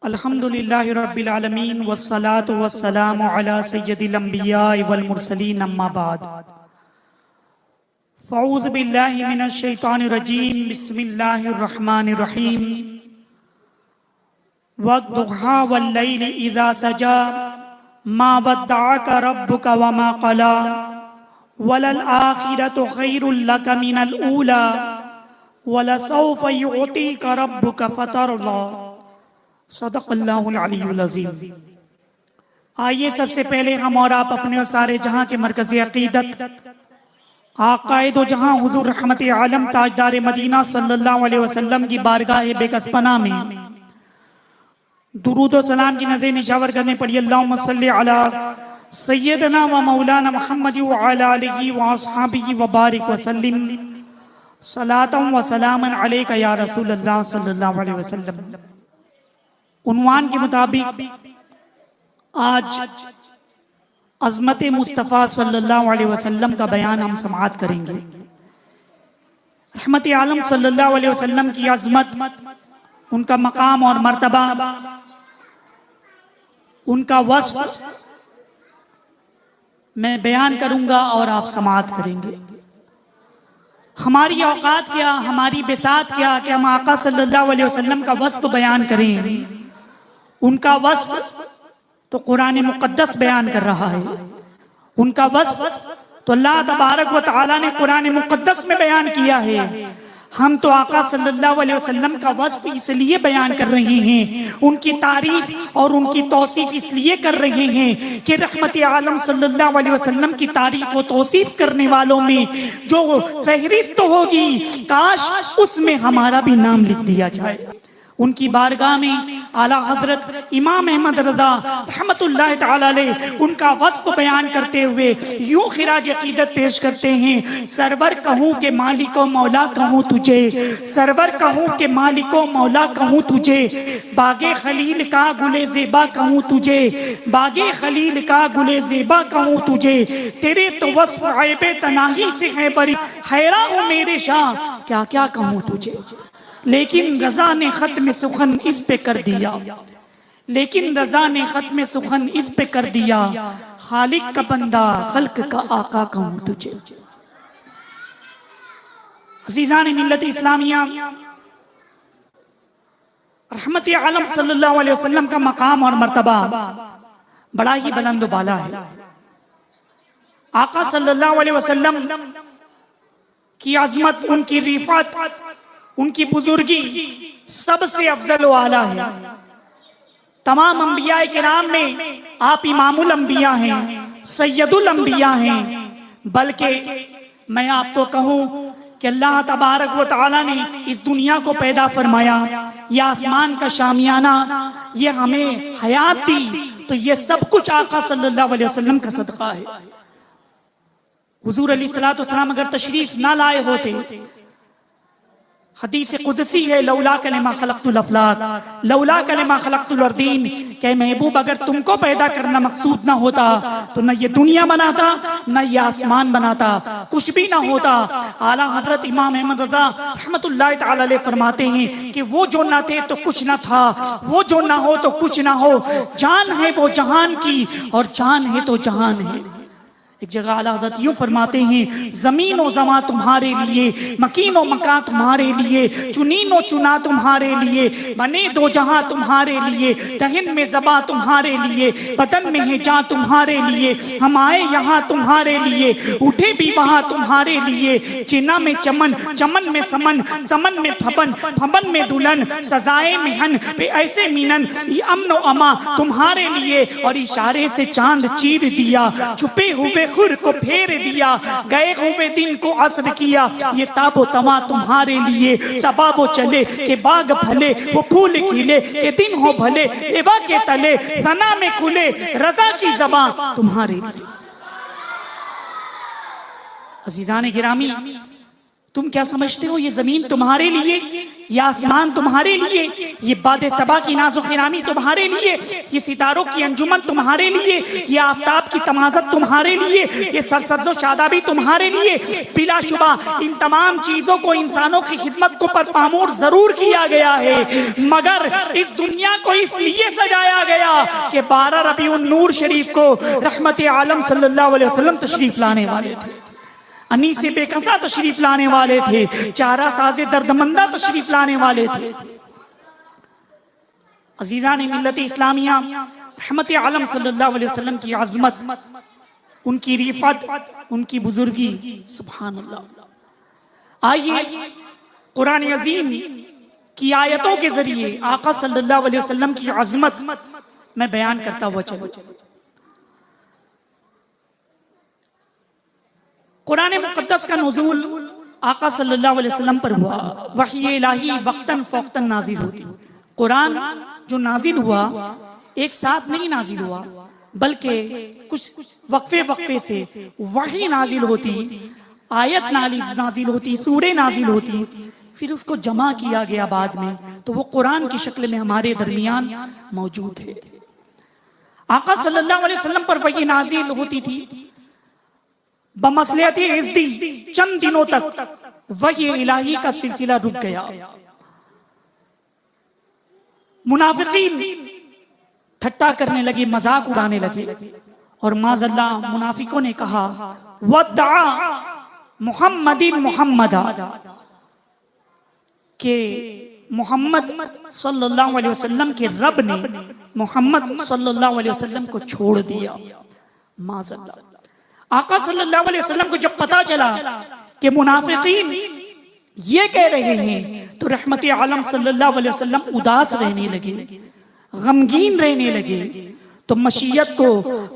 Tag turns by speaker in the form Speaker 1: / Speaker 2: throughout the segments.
Speaker 1: अल्हम्दुलिल्लाहि रब्बिल आलमीन वस्सलातु वस्सलामु अला सय्यदिल अंबिया वल मुरसलीन अम्मा बाद। फ़अऊज़ु बिल्लाहि मिनश शैतानिर रजीम बिस्मिल्लाहिर रहमानिर रहीम। वद्दुहा वल लैलि इज़ा सजा मा वद्दअका रब्बुका वमा क़ला वलल आखिरतु खैरुल लक मिनल ऊला वलसौफ़ युअतीका रब्बुका फतरदा। सदक़ल्लाहुल अलीयुल अज़ीम। आइए सबसे पहले हम और आप अपने और सारे जहां के मरकज़ अक़ीदत आक़ाए दो जहां हुज़ूर रहमत आलम ताजदार मदीना सल्लल्लाहु अलैहि वसल्लम की बारगाह बेकसपना में दुरूद व सलाम की नज़र निशावर करने पड़ी। अल्लाहुम्मा सल्लि अला सय्यदना व मौलाना मुहम्मद व अला आलिहि व अस्हाबिहि व बारिक व सल्लिम सलातन व सलामन अलैका या रसूलल्लाह सल्लल्लाहु अलैहि वसल्लम। उन्वान के मुताबिक आज अज़मत मुस्तफ़ा सल्लल्लाहु अलैहि वसल्लम का बयान हम समाअत करेंगे। रहमत आलम सल्लल्लाहु अलैहि वसल्लम की अज़मत, उनका मकाम और मर्तबा, उनका वस्फ़ मैं बयान करूंगा और आप समाअत करेंगे। हमारी औकात क्या, हमारी बिसात क्या कि हम आका सल्लल्लाहु अलैहि वसल्लम का वस्फ़ बयान करें। उनका वस्फ़ तो कुरान मुक़द्दस बयान कर रहा है, उनका वस्फ़ तो अल्लाह तबारक व तआला ने कुरान मुक़द्दस में बयान किया है। हम तो आका सल्लल्लाहु अलैहि वसल्लम का वस्फ़ इसलिए बयान कर रहे हैं, उनकी तारीफ और उनकी तौसीफ इसलिए कर रहे हैं कि रहमत आलम सल्लल्लाहु अलैहि वसल्लम की तारीफ व तौसीफ करने वालों में जो फहरिस्त होगी, काश उसमें हमारा भी नाम लिख दिया जाए। उनकी बारगाह में आला हजरत इमाम अहमद रज़ा रहमतुल्लाह तआला अलैह उनका वस्फ़ बयान करते हुए यूं खिराज अक़ीदत पेश करते हैं। सरवर कहूँ के मालिको मौला कहूँ तुझे, सरवर कहूँ के मालिको मौला कहूँ तुझे, बागे खलील का गुले ज़ेबा कहूँ तुझे, बागे खलील का गुले ज़ेबा कहूँ तुझे, तेरे तो वस्फ़ ऐबे तनाही से है बरी, हैरान हूँ मेरे शाह क्या क्या कहूँ तुझे। लेकिन रज़ा ने ख़त्म सुखन इस पे कर दिया, लेकिन रज़ा ने ख़त्म सुखन इस पे कर दिया, खालिक का बंदा खल्क का आका कहूँ तुझे। अज़ीज़ान मिल्लत इस्लामिया, रहमत आलम सल्लल्लाहु अलैहि वसल्लम का मकाम और मर्तबा बड़ा ही बुलंद बाला है। आका सल्लल्लाहु अलैहि वसल्लम की अज़मत, उनकी रिफ़त, उनकी बुजुर्गी सबसे अफजल व आला है। तमाम अंबिया किराम में आप इमामुल अंबिया हैं, सैयदुल अंबिया हैं। बल्कि मैं आपको कहूँ कि अल्लाह तबारक व तआला ने इस दुनिया को पैदा फरमाया, यह आसमान का शामियाना, ये हमें हयात दी, तो ये सब कुछ आका सल्लल्लाहु अलैहि वसल्लम का सदका है। हुजूर अलैहिस्सलातु वस्सलाम अगर तशरीफ ना लाए होते, हदीस कुदसी है, लौला कलिमा खलक़तुल अफ़लाक लौला कलिमा खलक़तुल अर्दीन, के महबूब अगर तुमको पैदा करना मकसूद ना होता तो न ये दुनिया बनाता, न ये आसमान बनाता, कुछ भी ना होता। आला हजरत इमाम अहमद रज़ा रहमतुल्लाह तआला अलैह फरमाते हैं कि वो जो ना थे तो कुछ ना था, वो जो ना हो तो कुछ ना हो, जान है वो जहान की और जान है तो जहान है। एक जगह आला हज़रत यूं फरमाते हैं, ज़मीन व ज़मा तुम्हारे लिए, मकीन व मकान तुम्हारे लिए, चुनीन व चुना तुम्हारे लिए, बने दो जहां तुम्हारे लिए, दहन में ज़बा तुम्हारे लिए, बदन में है जान तुम्हारे लिए, हम आए यहाँ तुम्हारे लिए, उठे भी वहाँ तुम्हारे लिए, चिन्ना में चमन, चमन में समन, समन में फबन, फबन में दुल्हन, सजाए मेहन पे ऐसे मीनन, ये अमन व अमा तुम्हारे लिए, और इशारे से चांद चीर दिया, छुपे हुए खुर को फेर दिया, गए हुए दिन को असर किया, ये ताबो तमा तुम्हारे लिए, सबाबो चले के बाग भले, वो फूल खिले के दिन हो भले, लेवा के तले सना में खुले, रज़ा की ज़बां तुम्हारे लिए। अज़ीज़ान गिरामी, तुम क्या समझते हो ये जमीन तुम्हारे लिए, ये आसमान तुम्हारे लिए, ये बादे सबा की नाजुक रानी तुम्हारे लिए, ये सितारों की अंजुमन तुम्हारे लिए, ये आफताब की तमाजत तुम्हारे लिए, ये सरसब्ज़ो शादाबी तुम्हारे लिए। बिलाशुबा इन तमाम चीजों को इंसानों की खिदमत को पर मामूर जरूर किया गया है, मगर इस दुनिया को इसलिए सजाया गया कि 12 रबीउन नूर शरीफ को रहमत आलम सल्लल्लाहु अलैहि वसल्लम तशरीफ लाने वाले थे, अनी से बेकसा तशरीफ लाने वाले थे, चारा साजे दर्दमंदा तशरीफ लाने वाले थे। अजीजा ने मिल्लत इस्लामिया रहमत आलम सल्लल्लाहु अलैहि वसल्लम की अजमत, उनकी रिफत, उनकी बुजुर्गी, सुभान अल्लाह। आइए कुरान अजीम की आयतों के जरिए आका सल्लल्लाहु अलैहि वसल्लम की अजमत मैं बयान करता हुआ चलूं। कुरान मुक़द्दस का नुज़ूल आका सल्लल्लाहु अलैहि वसल्लम पर हुआ। वही इलाही वक्तन फ़ौक़तन नाजिल होती। कुरान जो नाजिल हुआ एक साथ नहीं नाजिल हुआ, बल्कि कुछ वक्फे वक्फे से वही नाजिल होती, आयत नाजिल होती, सूरे नाजिल होती, फिर उसको जमा किया गया बाद में, तो वो कुरान की शक्ल में हमारे दरमियान मौजूद है। आका सल्लल्लाहु अलैहि वसल्लम पर वही नाजिल होती थी। बमसलियत इज़्दी चंद दिनों तक वही इलाही का सिलसिला रुक गया। मुनाफिकीन ठट्टा करने लगे, मजाक उड़ाने लगे, और माज़ल्ला मुनाफिकों ने कहा वद्दा मुहम्मदिन मुहम्मदा, के मोहम्मद सल्लल्लाहु अलैहि वसल्लम के रब ने मोहम्मद सल्लल्लाहु अलैहि वसल्लम को छोड़ दिया। माज़ल्ला आका सल्लल्लाहु अलैहि वसल्लम को जब पता चला कि मुनाफिकीन ये कह रहे हैं, तो रहमत आलम सल्लल्लाहु अलैहि वसल्लम उदास रहने लगे, गमगीन रहने लगे। तो मशीयत को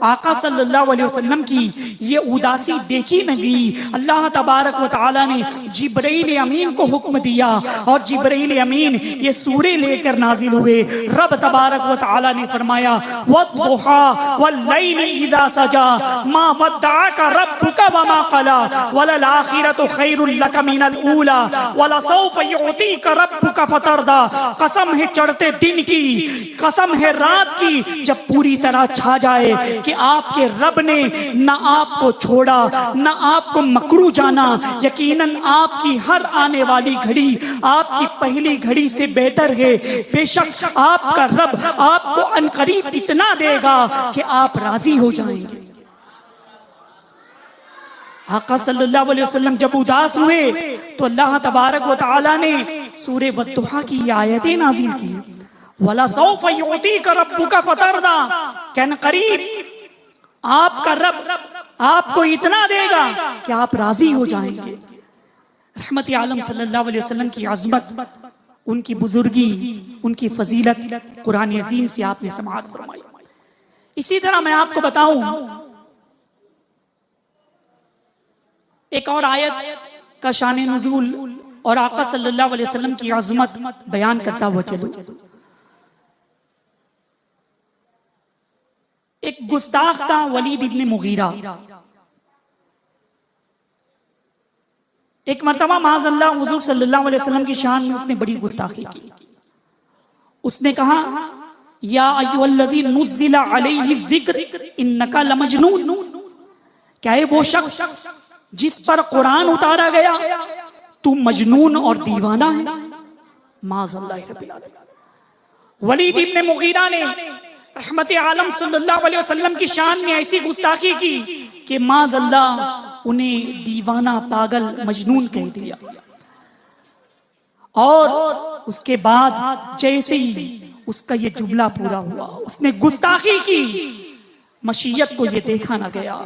Speaker 1: आका सल्लल्लाहु अलैहि वसल्लम की ये उदासी देखी न गई। अल्लाह तबारक व तआला ने जिब्राइल अमीन को हुक्म दिया, और जिब्राइल अमीन ये सूरे लेकर नाजिल हुए। रब तबारक व तआला ने फरमाया वद्दुहा वल्लैलि इज़ा सजा मा वद्दअका रब्बुका वमा क़ला वलल आखिरतु खैरुल लक मिनल ऊला वलसौफ युअतीका रब्बुका फतरदा। कसम है चढ़ते दिन की, कसम है रात की, जब पूरी तरह छा जाए कि आपके रब ने न आपको छोड़ा न आपको मकरू जाना। यकीनन आपकी हर आने वाली घड़ी आपकी पहली घड़ी से बेहतर है। बेशक आपका रब आपको अनकरीब इतना देगा कि आप राजी हो जाएंगे। आका सल्लल्लाहु अलैहि वसल्लम जब उदास हुए तो अल्लाह तबारक व तआला ने सूरे वद्दुहा की आयतें नाजिल की। वला सौफ युअतीका रब्बुका फतरदा, कहना करीब आपका रब आपको इतना देगा कि आप राजी हो जाएंगे। रहमत आलम सल्लल्लाहु अलैहि वसल्लम की अज़मत, उनकी बुजुर्गी, उनकी फजीलत कुरान अज़ीम से आपने समाअत फरमाई। इसी तरह मैं आपको बताऊं एक और आयत का शान नुज़ूल और आका सल्लल्लाहु अलैहि वसल्लम की अज़मत बयान करता हुआ चलूं। एक गुस्ताख था वलीद इब्ने मुगीरा। एक मर्तबा माज़अल्लाह हुज़ूर सल्लल्लाहु अलैहि वसल्लम की शान में उसने बड़ी गुस्ताखी की। उसने कहा या अय्युहल्लज़ी नुज़्ज़िला अलैहि ज़िक्र इन्नका लमजनून, क्या है वो शख्स जिस पर कुरान उतारा गया तू मजनून और दीवाना है। माज़अल्लाह रब्बिल आलमीन। वलीद इब्ने मुगीरा ने रहमत आलम सल्लल्लाहु अलैहि वसल्लम की शान में ऐसी गुस्ताखी की कि माज़अल्लाह उन्हें दीवाना, पागल, मजनून कह दिया। और उसके बाद जैसे ही उसका ये जुमला पूरा हुआ उसने गुस्ताखी की, मशीयत को ये देखा ना गया।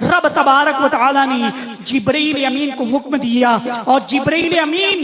Speaker 1: रब तबारक व तआला ने जिब्राइल अमीन को हुक्म दिया, और जिब्राइल अमीन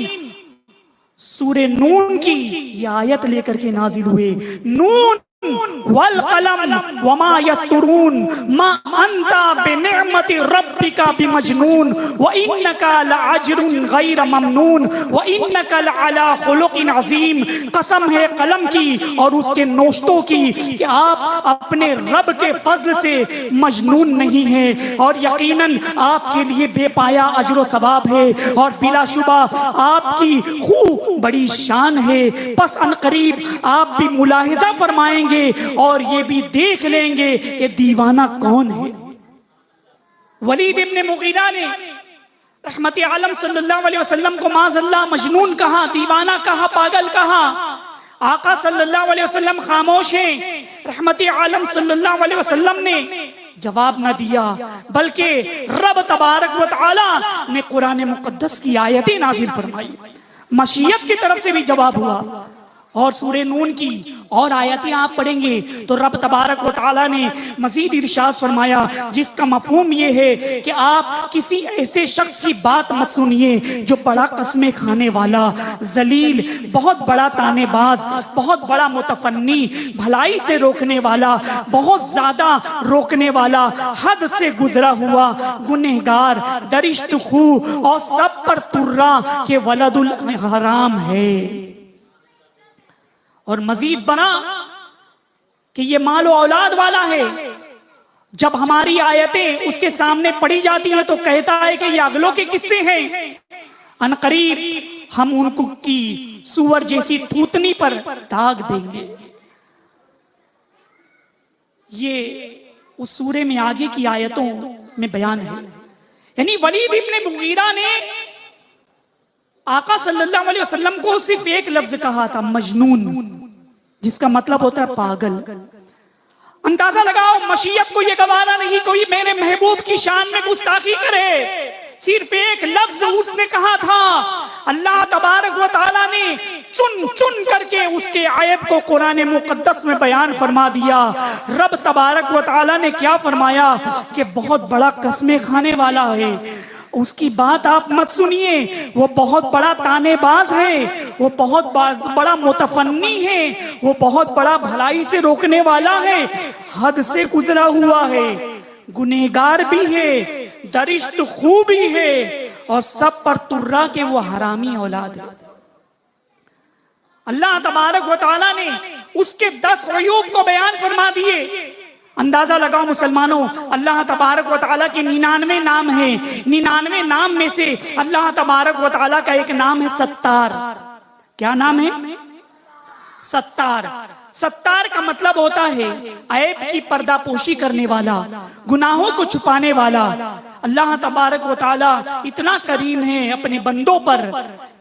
Speaker 1: सूरे नून की ये आयत लेकर के नाजिल हुए। नून वल कलम वमा यस्तुरून मा अंता बिनिअमति रब्बिका बिमजनून व इन्नका लअज्रुन गैर ममनून व इन्नका लअला खुलुकिन अजीम। कसम है कलम की और उसके नोश्तों की कि आप अपने रब के फजल से मजनून नहीं हैं और यकीनन आपके लिए बेपाया अजर सवाब है और बिलाशुबा आपकी खूब बड़ी शान है। बस अनकरीब आप भी मुलाहिजा फरमाएंगे और ये भी देख लेंगे कि दीवाना कौन है। वलीद इब्न मुगीरा ने रहमत आलम सल्लल्लाहु अलैहि वसल्लम को माज़अल्लाह मजनून कहा, दीवाना कहा, पागल कहा। आका सल्लल्लाहु अलैहि वसल्लम खामोश हैं। रहमत आलम सल्लल्लाहु अलैहि वसल्लम ने जवाब न दिया, बल्कि रब तबारक व तआला ने कुरान मुकद्दस की आयतें नाज़िल फरमाई। मशीयत की तरफ से भी जवाब हुआ और सूरे नून की और आयतें आप पढ़ेंगे तो रब तबारक व तआला ने मजीद इरशाद फरमाया, जिसका मफहूम ये है कि आप किसी ऐसे शख्स की बात मत सुनिए जो बड़ा कस्में खाने वाला, जलील, बहुत बड़ा तानेबाज, बहुत बड़ा मुतफन्नी, भलाई से रोकने वाला, बहुत ज्यादा रोकने वाला, हद से गुजरा हुआ, गुनहगार, दरिश्त खू और सब पर तुर्रा के वलदुल हराम है। और मजीद बना कि ये मालो औलाद वाला है। जब हमारी आयतें उसके सामने पढ़ी जाती हैं तो कहता है कि ये अगलों के किस्से हैं। अनकरीब हम उनको की सुअर जैसी थूतनी पर दाग देंगे। ये उस सूरे में आगे की आयतों में बयान है। यानी वलीद इब्न मुगीरा ने आका सल्लल्लाहु अलैहि वसल्लम को सिर्फ एक लफ्ज कहा था, मजनून, जिसका मतलब होता है पागल। अंदाजा लगाओ, मशीयत को यह गवारा नहीं कोई मेरे महबूब की शान में गुस्ताखी करे। सिर्फ एक लफ्ज उसने कहा था। अल्लाह तबारक व तआला ने चुन चुन करके उसके आयब को कुरान मुकद्दस में बयान फरमा दिया। रब तबारक व तआला ने क्या फरमाया कि बहुत बड़ा कसमें खाने वाला है, उसकी बात आप मत सुनिए, वो बहुत बड़ा तानेबाज है, वो बहुत बड़ा मुतफन्नी है, वो बहुत बड़ा भलाई से रोकने वाला है, हद से गुजरा हुआ है, गुनहगार भी है, दरिश्त खू भी है और सब पर तुर्रा के वो हरामी औलाद है। अल्लाह तबारक व तआला ने उसके 10 अयूब को बयान फरमा दिए। अंदाजा लगाओ मुसलमानों, अल्लाह तबारक व तआला के 99 नाम हैं। 99 नाम में से अल्लाह तबारक व तआला का एक नाम है सत्तार। क्या नाम है? सत्तार। सत्तार का मतलब होता है ऐब की पर्दापोशी करने वाला, गुनाहों को छुपाने वाला। अल्लाह तबारक व तआला इतना करीम है अपने बंदों पर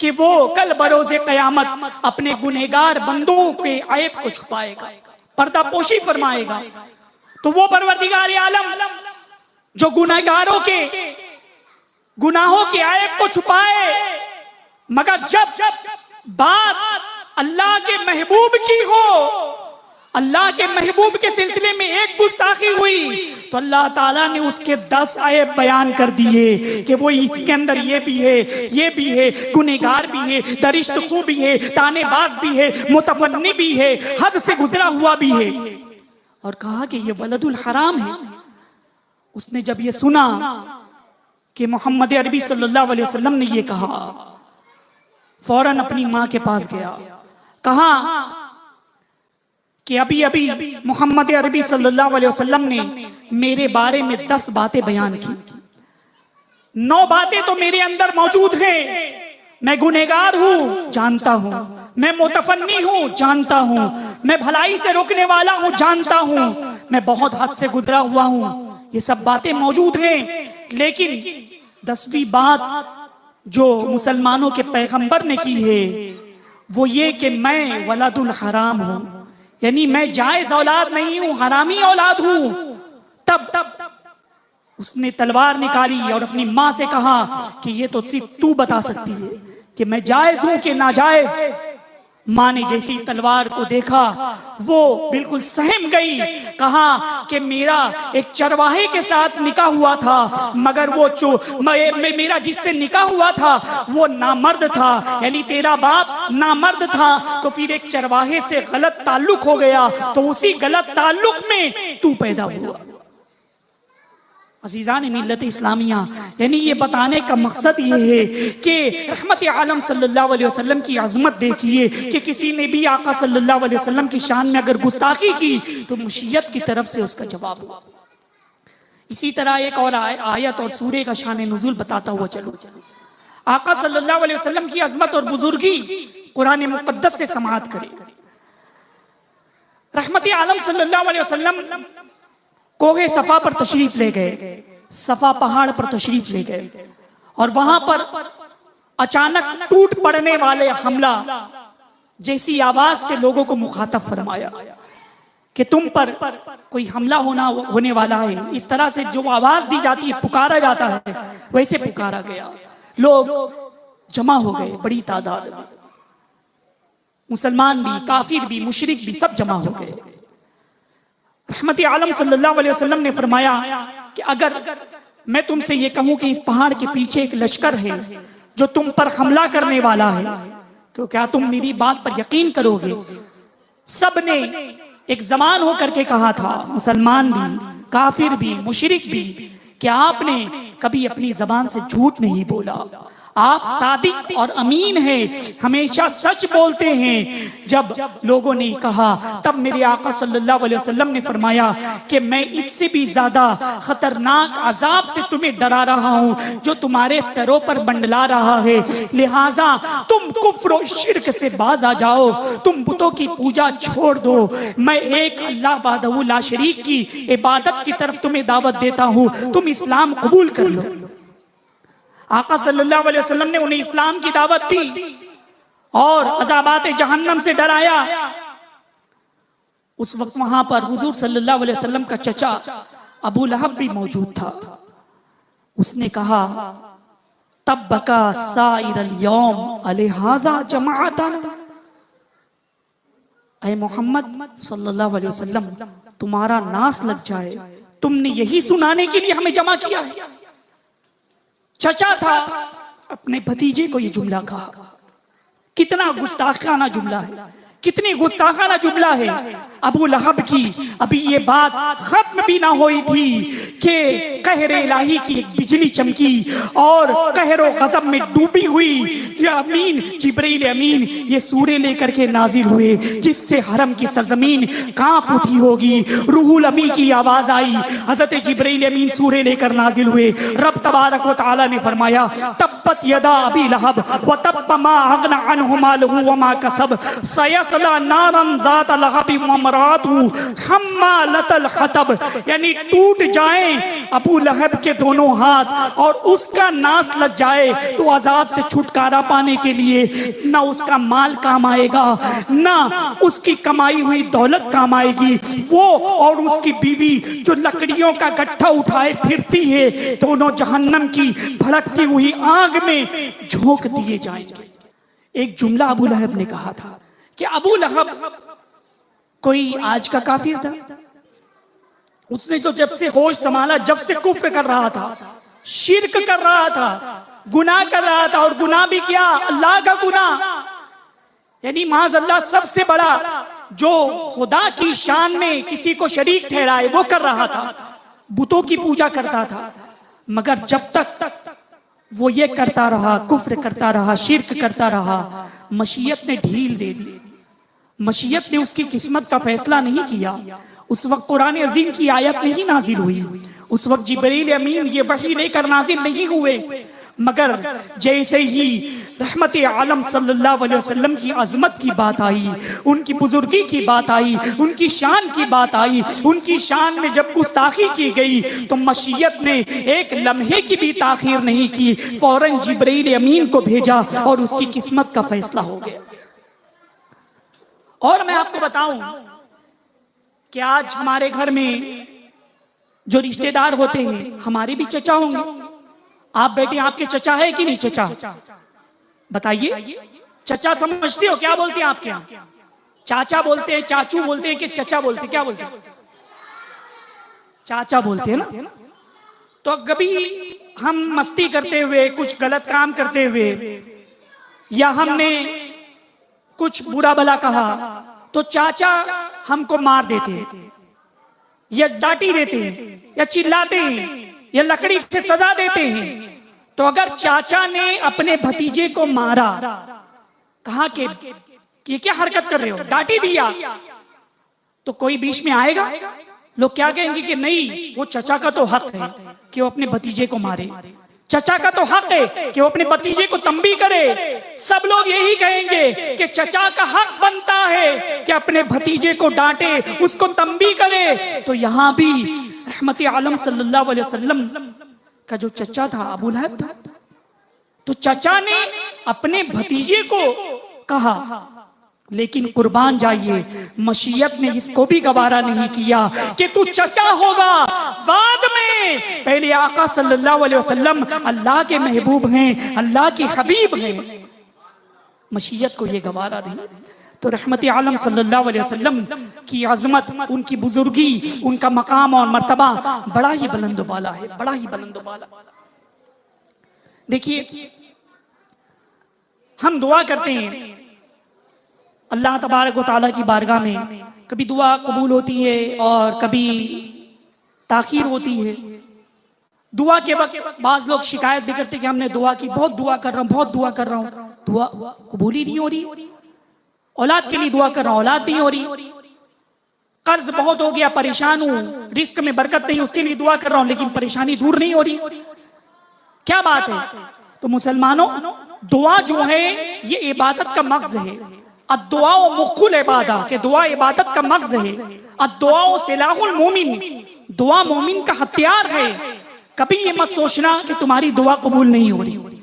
Speaker 1: कि वो कल बरोज़े क़यामत अपने गुनहगार बंदों के ऐब को छुपाएगा, पर्दापोशी फरमाएगा। तो वो परवरदिगार आलम जो गुनहगारों के गुनाहों के ऐब को छुपाए, मगर जब बात अल्लाह के महबूब की हो, अल्लाह के महबूब के सिलसिले में एक गुस्ताखी हुई तो अल्लाह ताला ने उसके 10 ऐब बयान कर दिए कि वो इसके अंदर ये भी है, ये भी है, गुनहगार भी है, दरिश्त खू भी है, तानेबाज भी है, मुतफन्नी भी है, हद से गुजरा हुआ भी है। और कहा कि ये वलदुल हराम है। उसने जब ये सुना कि मोहम्मद अरबी सल्लल्लाहु अलैहि वसल्लम ने ये कहा, फौरन अपनी माँ के पास गया। कहा कि अभी अभी मोहम्मद अरबी सल्लल्लाहु अलैहि वसल्लम ने मेरे बारे में 10 बातें बयान की। 9 बातें तो मेरे अंदर मौजूद हैं। मैं गुनहगार हूँ, जानता हूँ। मैं मुतफन्नी हूँ, जानता हूँ। मैं भलाई से रोकने वाला हूँ, जानता हूँ। मैं बहुत हद से गुजरा हुआ हूँ, ये सब बातें मौजूद हैं। लेकिन 10वीं बात जो मुसलमानों के पैगंबर ने की है वो ये कि मैं वलदुल हराम हूँ, यानी मैं जायज औलाद नहीं हूँ, हरामी औलाद हूँ। तब उसने तलवार निकाली और अपनी माँ से कहा कि ये तो सिर्फ तू बता सकती है कि मैं जायज हूँ कि नाजायज। माँ ने जैसी तलवार को देखा वो बिल्कुल सहम गई। कहा कि मेरा एक चरवाहे के साथ निकाह हुआ था, मगर वो मेरा जिससे निकाह हुआ था वो नामर्द था, यानी तेरा बाप नामर्द था, तो फिर एक चरवाहे से गलत ताल्लुक हो गया, तो उसी गलत ताल्लुक में तू पैदा हुआ। अजीज़ान मिल्लत इस्लामिया, यानी ये बताने का मकसद ये है कि रहमत आलम सल्लल्लाहु अलैहि वसल्लम की अजमत देखिए कि किसी ने भी आका सल्लल्लाहु अलैहि वसल्लम की शान में अगर गुस्ताखी की तो मुशियत की तरफ से उसका जवाब हुआ। इसी तरह एक और आयत और सूरे का शान नुज़ूल बताता हुआ चलो। आका सल्लल्लाहु अलैहि वसल्लम की अजमत और बुजुर्गी कुरान मुक़द्दस से समाअत करें। रहमत आलम सल्लल्लाहु अलैहि वसल्लम कोहे सफा पर तशरीफ ले गए, सफा पहाड़ पर तशरीफ ले गए, और वहां पर अचानक टूट पड़ने वाले हमला जैसी आवाज से लोगों को मुखातब फरमाया कि तुम पर कोई हमला होने वाला है। इस तरह से जो आवाज दी जाती है, पुकारा जाता है, वैसे पुकारा गया। लोग जमा हो गए बड़ी तादाद में, मुसलमान भी, काफिर भी, मुशरिक भी, सब जमा हो गए। रहमत आलम सल्लल्लाहु अलैहि वसल्लम ने फरमाया कि अगर मैं तुमसे ये कहूं कि इस पहाड़ के पीछे एक लश्कर है जो तुम पर हमला करने वाला है, तो क्या तुम मेरी बात पर यकीन करोगे? सब ने एक जमान होकर के कहा था, मुसलमान भी, काफिर भी, मुशरिक भी, कि आपने कभी अपनी जबान से झूठ नहीं बोला, आप सादिक और अमीन हैं, हमेशा सच बोलते हैं। जब लोगों ने कहा तब मेरे आका सल्लल्लाहु अलैहि वसल्लम ने फरमाया कि मैं इससे भी ज्यादा खतरनाक अजाब से तुम्हें डरा रहा हूं जो तुम्हारे सरों पर मंडला रहा है, लिहाजा तुम कुफ्र और शिर्क से बाज आ जाओ, तुम बुतों की पूजा छोड़ दो, मैं एक अल्लाह वहदहू ला शरीक की इबादत की तरफ तुम्हें दावत देता हूं, तुम इस्लाम कबूल कर लो। आका सल्लल्लाहु अलैहि वसल्लम ने उन्हें इस्लाम की दावत दी और अज़ाबात जहन्नम से डराया। उस वक्त वहां पर हुजूर सल्लल्लाहु अलैहि वसल्लम का चचा अबू लहब भी मौजूद था। उसने कहा तब बका साइरल यौम अलिहाजा जमाअतन, ऐ मोहम्मद सल्लल्लाहु अलैहि वसल्लम तुम्हारा नास लग जाए, तुमने यही सुनाने के लिए हमें जमा किया है। चचा था, अपने भतीजे को ये जुमला कहा। कितना गुस्ताखाना जुमला है, कितनी गुस्ताखाना जुमला है। अबू लहब की अभी ये बात खत्म भी ना हुई थी कि कहरे इलाही की एक बिजली चमकी और कहरो गजब में डूबी हुई ये अमीन जिब्रील अमीन ये सूरे लेकर के नाजिल हुए, जिससे हरम की सरजमीन कांप उठी होगी। रूहुल अमी की आवाज आई, हजरत जिब्रील अमीन सूरे लेकर नाजिल हुए। रब तबारक व तआला ने फरमाया तब्बत यदा अबी लहब व तब्ब मा अगना अन्हु मालुहु व मा कसब सयस्ला नारन ज़ात लहब व मरातु हम्मालतल हतब, यानी टूट जाएं अबू लहब के दोनों हाथ और उसका नास लग जाए तो अजाब से छुटकारा पाने के लिए ना उसका माल काम आएगा, ना उसकी कमाई हुई दौलत काम आएगी। वो और उसकी बीवी जो लकड़ियों का गट्ठा उठाए फिरती है, दोनों जहन्नम की भड़कती हुई आग में झोंक दिए जाएंगे। एक जुमला अबू लहब ने कहा था कि अबू लहब कोई आज का काफिर था, उसने तो जब से होश संभाला, जब से कुफ्र कर रहा था, शिर्क कर रहा था, गुनाह कर रहा था, और गुनाह भी क्या, अल्लाह का गुनाह, यानी माज़अल्लाह सबसे बड़ा जो खुदा की शान में किसी को शरीक ठहराए वो कर रहा था, बुतों की पूजा करता था। मगर जब तक वो ये करता रहा, कुफ्र करता रहा, शिर्क करता रहा, मशीयत ने ढील दे दी, मशीयत ने उसकी किस्मत का फैसला नहीं किया। उस वक्त कुरान अजीम की आयत नहीं नाजिल हुई, उस वक्त जिब्रील अमीन ये वही लेकर नाजिल नहीं हुए। मगर जैसे ही रहमत आलम सल्लल्लाहु अलैहि वसल्लम की अजमत की बात आई, उनकी बुजुर्गी की बात आई, उनकी शान की बात आई, उनकी शान में जब गुस्ताखी की गई तो मशीयत ने एक लम्हे की भी ताखीर नहीं की, फौरन जिब्रील अमीन को भेजा और उसकी किस्मत का फैसला हो गया। और मैं आपको बताऊं कि आज हमारे घर में जो रिश्तेदार होते हैं हमारे भी चचा होंगे। आप बेटे आपके चचा है कि नहीं? चचा बताइए, चचा समझते हो क्या बोलते हैं आपके यहाँ? चाचा बोलते हैं, चाचू बोलते हैं कि चचा बोलते हैं? क्या बोलते हैं? चाचा बोलते हैं ना। तो कभी हम मस्ती करते हुए, कुछ गलत काम करते हुए, या हमने कुछ बुरा भला कहा, तो चाचा हमको मार देते हैं, या डांटी देते हैं, या चिल्लाते हैं, या लकड़ी से सजा देते हैं। तो अगर चाचा ने अपने भतीजे को मारा, कहा कि ये क्या हरकत कर रहे हो, डांटी दिया, तो कोई बीच में आएगा? लोग क्या कहेंगे कि नहीं, वो चचा का तो हक है कि वो अपने भतीजे को मारे, चचा का तो हक है कि वो अपने भतीजे को तंबी करे। सब लोग यही कहेंगे कि चचा का हक बनता है कि अपने भतीजे को डांटे, उसको तंबी करे। तो यहां भी रहमत आलम सल्लल्लाहु अलैहि वसल्लम का जो चचा था अबू लहब था, तो चचा ने अपने भतीजे को कहा, लेकिन कुर्बान जाइए, मशीयत ने इसको भी गवारा नहीं किया कि तू चचा होगा बाद में। पहले आका सल्लल्लाहु अलैहि वसल्लम अल्लाह के महबूब हैं, अल्लाह के हबीब हैं, मशीयत को ये गवारा नहीं। तो रहमत आलम सल्लल्लाहु अलैहि वसल्लम की अजमत, उनकी बुजुर्गी, उनका मकाम और मर्तबा बड़ा ही बुलंद बाला है, बड़ा ही बुलंद बाला। देखिए, हम दुआ करते हैं अल्लाह तबारक व तआला की बारगाह में, कभी दुआ कबूल होती है और कभी ताखीर होती है। दुआ के वक्त बाज लोग शिकायत भी करते कि हमने दुआ की, बहुत दुआ कर रहा हूँ, बहुत दुआ कर रहा हूँ, दुआ कबूल ही नहीं हो रही। औलाद के लिए दुआ कर रहा हूँ, औलाद नहीं हो रही। कर्ज बहुत हो गया, परेशान हूँ, रिस्क में बरकत नहीं, उसके लिए दुआ कर रहा हूँ, लेकिन परेशानी दूर नहीं हो रही। क्या बात है? तो मुसलमानों, दुआ जो है ये इबादत का मग़ज़ है। अद्दुआ मुख्कुल इबादत, के दुआ इबादत का मग़ज़ है। अद्दुआ सिलाहुल मोमिन, दुआ मोमिन का हथियार है। कभी ये मत सोचना कि तुम्हारी दुआ कबूल नहीं हो रही।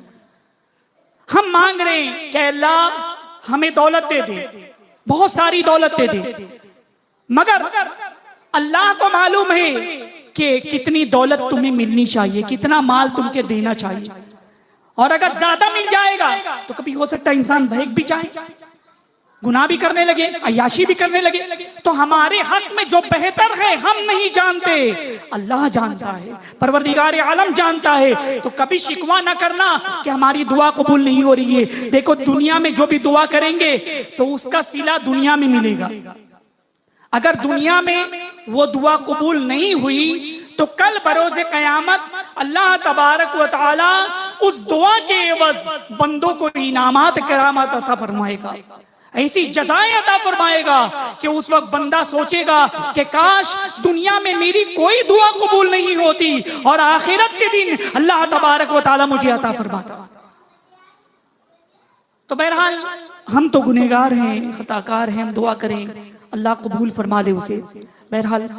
Speaker 1: हम मांग रहे हैं कि अल्लाह हमें दौलत दे दे, बहुत सारी दौलत दे दे, मगर अल्लाह को मालूम है कि कितनी दौलत तुम्हें मिलनी चाहिए, कितना माल तुमके देना चाहिए। और अगर ज्यादा मिल जाएगा तो कभी हो सकता है इंसान बहक भी जाए, गुनाह भी करने लगे, अयाशी भी करने लगे। तो हमारे हक में जो बेहतर है हम नहीं जानते, अल्लाह जानता है, परवरदिगार आलम जानता है। तो कभी शिकवा ना करना कि हमारी दुआ कबूल नहीं हो रही है। देखो, दुनिया में जो भी दुआ करेंगे तो उसका सिला दुनिया में मिलेगा। अगर दुनिया में वो दुआ कबूल नहीं हुई तो कल बरोज़े क़यामत अल्लाह तबारक व तआला उस दुआ के एवज़ बंदों को इनामात करामात अता फरमाएगा, ऐसी जज़ाएं अता फरमाएगा कि उस वक्त बंदा सोचेगा कि काश दुनिया में मेरी कोई दुआ कबूल नहीं होती और आखिरत के दिन अल्लाह तबारक व तआला मुझे अता फरमाता। तो बहरहाल हम तो गुनहगार हैं, खताकार हैं, हम दुआ करें अल्लाह कबूल फरमा ले उसे। बहरहाल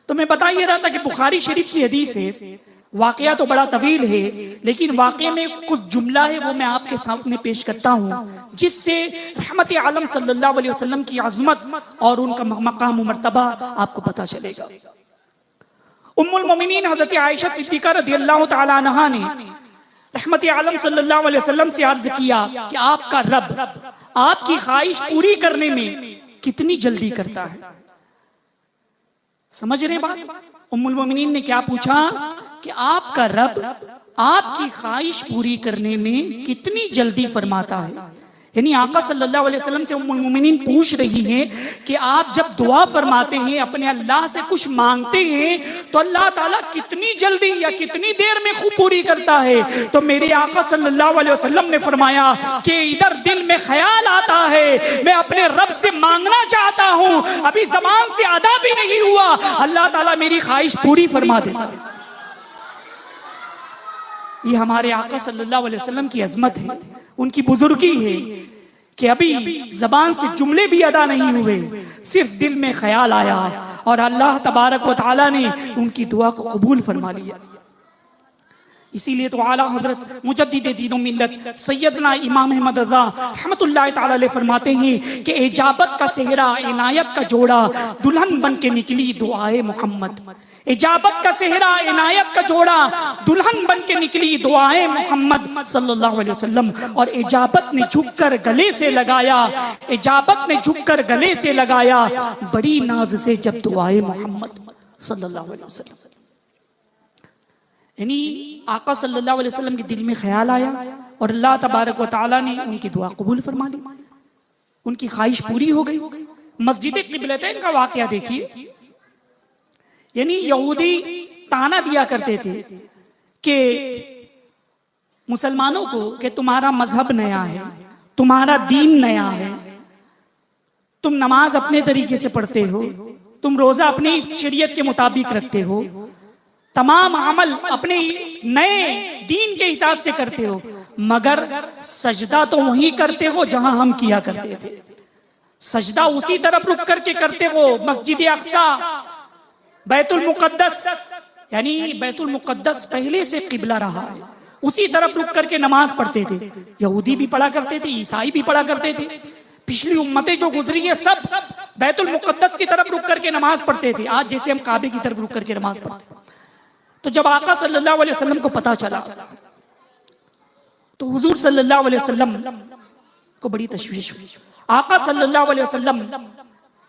Speaker 1: तो मैं बता ये रहा था कि बुखारी शरीफ की हदीस है, वाकया तो बड़ा तवील है, लेकिन वाकये में कुछ जुमला है वो मैं आपके सामने पेश करता हूँ, जिससे रहमत आलम सल्लल्लाहु अलैहि वसल्लम की अज़मत और उनका मकाम मर्तबा आपको पता चलेगा। उम्मुल मोमिनीन हज़रत आयशा सिद्दीक़ा रज़ियल्लाहु तआला अन्हा ने रहमत आलम सल्लल्लाहु अलैहि वसल्लम से अर्ज किया कि आपका रब आपकी ख्वाहिश पूरी करने में कितनी जल्दी करता है। समझ रहे बात? उम्मुल मोमिनीन ने क्या पूछा कि आपका रब आपकी ख्वाहिश पूरी करने में कितनी जल्दी फरमाता है। यानी आका सल्लल्लाहु अलैहि वसल्लम से उम्मुल मोमिनीन पूछ रही हैं कि आप जब दुआ फरमाते हैं, अपने अल्लाह से कुछ मांगते हैं, तो अल्लाह ताला कितनी जल्दी या कितनी देर में खूब पूरी करता है। तो मेरे आका सल्लल्लाहु अलैहि वसल्लम ने फरमाया कि इधर दिल में ख्याल आता है, मैं अपने रब से मांगना चाहता हूँ, अभी ज़बान से अदा भी नहीं हुआ, अल्लाह ताला मेरी ख्वाहिश पूरी फरमा देता है। ये हमारे आका सल्लल्लाहु अलैहि वसल्लम की अजमत है, उनकी बुजुर्गी है कि अभी जबान से जुमले भी अदा नहीं हुए, सिर्फ दिल में ख्याल आया और अल्लाह तबारक व तआला ने उनकी दुआ को कबूल फरमा लिया। इसीलिए तो आला हजरत मुजद्दिद दीन व मिल्लत सैयदना इमाम अहमद रज़ा रहमतुल्लाह तआला अलैह फरमाते हैं कि इजाबत का सेहरा, इनायत का जोड़ा, दुल्हन बन के निकली दुआए मोहम्मद। इजाबत का सेहरा, इनायत का जोड़ा, दुल्हन बन के निकली दुआए मोहम्मद सल्लल्लाहु अलैहि वसल्लम। और इजाबत ने झुककर गले से लगाया, इजाबत ने झुककर गले से लगाया बड़ी नाज से जब दुआए मोहम्मद सल्लल्लाहु अलैहि वसल्लम। यानी आका सल्लल्लाहु अलैहि वसल्लम के दिल में ख्याल आया और अल्लाह तबारक व तआला ने उनकी दुआ कबूल फरमा ली, उनकी ख्वाहिश पूरी हो गई। मस्जिद क़िबलतैन का वाकया देखिए, यानी यहूदी ताना दिया करते थे कि मुसलमानों को कि तुम्हारा मजहब नया है, तुम्हारा दीन नया है, तुम नमाज अपने तरीके से पढ़ते हो, तुम रोजा अपनी शरीयत के मुताबिक रखते हो, तमाम अमल अपने नए दीन के हिसाब से करते हो, मगर सजदा तो वही करते हो जहां हम किया करते थे। सजदा उसी तरफ रुक करके करते हो, मस्जिद अक्सा, बैतुल मुकद्दस, यानी बैतुल मुकद्दस पहले से किबला रहा है, उसी तरफ रुक करके नमाज पढ़ते थे। यहूदी भी पढ़ा करते थे, ईसाई भी पढ़ा करते थे, पिछली उम्मतें जो गुजरी है सब बैतुल मुकद्दस की तरफ रुक करके नमाज पढ़ते थे। आज जैसे हम काबे की तरफ रुक करके नमाज पढ़ते। तो जब आका सल्लल्लाहु अलैहि वसल्लम को पता चला तो हुजूर सल्लल्लाहु अलैहि वसल्लम को बड़ी तशवीश हुई। आका सल्लल्लाहु अलैहि वसल्लम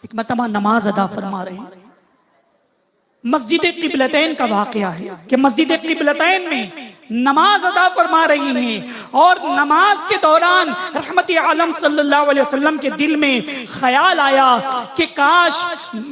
Speaker 1: एक मरतबा नमाज अदा फरमा रहे हैं। मस्जिद क़िबलतैन का वाकया है कि मस्जिद क़िबलतैन में नमाज अदा फरमा रही हैं और नमाज के दौरान रहमत आलम सल्लल्लाहु अलैहि वसल्लम के दिल में ख्याल आया कि काश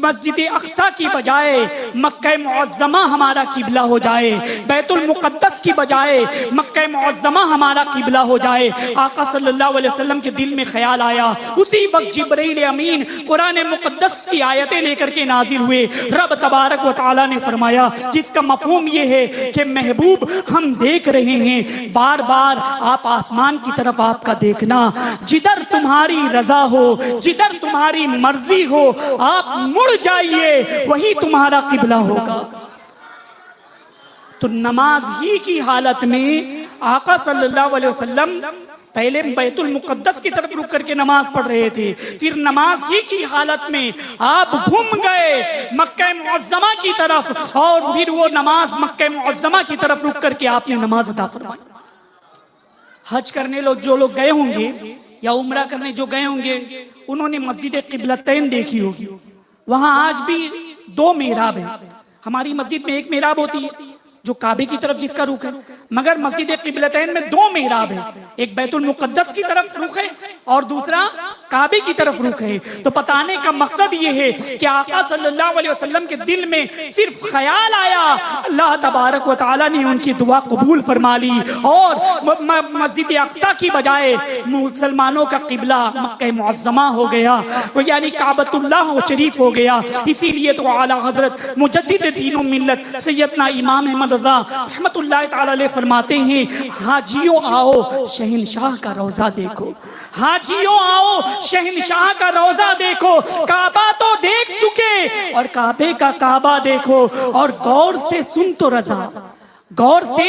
Speaker 1: मस्जिद अक्सा की बजाय मक्का मुअज्जमा हमारा किबला हो जाए, बैतुल मुकद्दस की बजाय मक्का मुअज्जमा हमारा किबला हो जाए। आका सल्लल्लाहु अलैहि वसल्लम के दिल में ख्याल आया। उसी वक्त जिब्रील अमीन कुरान मुकद्दस की आयतें लेकर के नाजिल हुए। रब तबारक व तआला ने फरमाया, जिसका मफहूम ये है कि महबूब हम देख रहे हैं, बार बार आप आसमान की तरफ आपका देखना, जिधर तुम्हारी रजा हो, जिधर तुम्हारी मर्जी हो, आप मुड़ जाइए, वही तुम्हारा किबला होगा। तो नमाज ही की हालत में आका सल्लल्लाहु अलैहि वसल्लम पहले बैतुल मुकद्दस की तरफ रुक करके नमाज पढ़ रहे थे, फिर नमाज ही की हालत में आप घूम गए मक्का मुअज्जमा की तरफ और फिर वो नमाज मक्का मुअज्जमा की तरफ रुक करके आपने नमाज अदा फरमाई। हज करने जो लोग गए होंगे या उम्रा करने जो गए होंगे, उन्होंने मस्जिद क़िबलतैन देखी होगी। वहां आज भी 2 मेहराब है। हमारी मस्जिद में एक मेहराब होती है जो काबे की तरफ जिसका रुख है, मगर मस्जिद क़िबलतैन में 2 मेहराब है, एक बैतुल मुकद्दस की तरफ रुख है और दूसरा काबे की तरफ रुख है। तो बताने का मकसद ये है कि आका सल्लल्लाहु अलैहि वसल्लम के दिल में सिर्फ ख्याल आया, अल्लाह तबारक व तआला ने उनकी दुआ कबूल फरमा ली और मस्जिद अक्सा की बजाय मुसलमानों का किबला मक्का मुअज्जमा हो गया, यानी काबतुल्लाह शरीफ हो गया। इसीलिए तो आला हजरत मुजद्दिद दीन व मिल्लत सैयदना इमाम अहमद रज़ा रहमतुल्लाह तआला अलैह फरमाते हैं, हाजियों आओ शहंशाह का रोजा देखो, हाजियों आओ शहंशाह का रोजा देखो। काबा तो देख चुके और काबे का काबा देखो और गौर से सुन तो रजा, गौर से